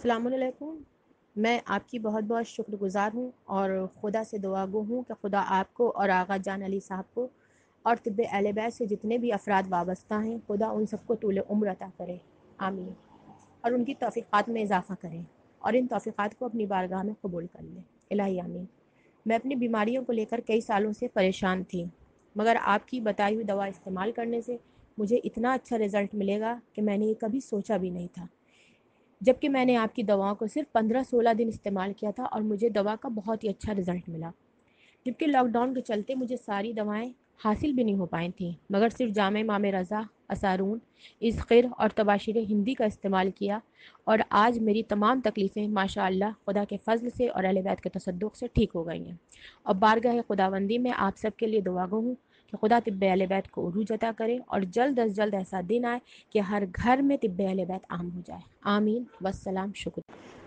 السلام علیکم۔ میں آپ کی بہت بہت شکر گزار ہوں اور خدا سے دعا گو ہوں کہ خدا آپ کو اور آغا جان علی صاحب کو اور طب اہل بیت سے جتنے بھی افراد وابستہ ہیں، خدا ان سب کو طول عمر عطا کرے، آمین، اور ان کی توفیقات میں اضافہ کریں اور ان توفیقات کو اپنی بارگاہ میں قبول کر لیں، الہی آمین۔ میں اپنی بیماریوں کو لے کر کئی سالوں سے پریشان تھی، مگر آپ کی بتائی ہوئی دوا استعمال کرنے سے مجھے اتنا اچھا رزلٹ ملے گا کہ میں نے یہ کبھی سوچا بھی نہیں تھا، جبکہ میں نے آپ کی دواؤں کو صرف 15-16 دن استعمال کیا تھا اور مجھے دوا کا بہت ہی اچھا رزلٹ ملا۔ جبکہ لاک ڈاؤن کے چلتے مجھے ساری دوائیں حاصل بھی نہیں ہو پائی تھیں، مگر صرف جامع امام رضا، اسارون، اسقر اور تباشیر ہندی کا استعمال کیا اور آج میری تمام تکلیفیں ماشاء اللہ خدا کے فضل سے اور اہل بیت کے تصدق سے ٹھیک ہو گئی ہیں۔ اور بارگاہ خداوندی میں آپ سب کے لیے دعا گو ہوں کہ خدا طب اہل بیت کو عروج عطا کرے اور جلد از جلد ایسا دن آئے کہ ہر گھر میں طب اہل بیت عام ہو جائے، آمین، والسلام، شکریہ۔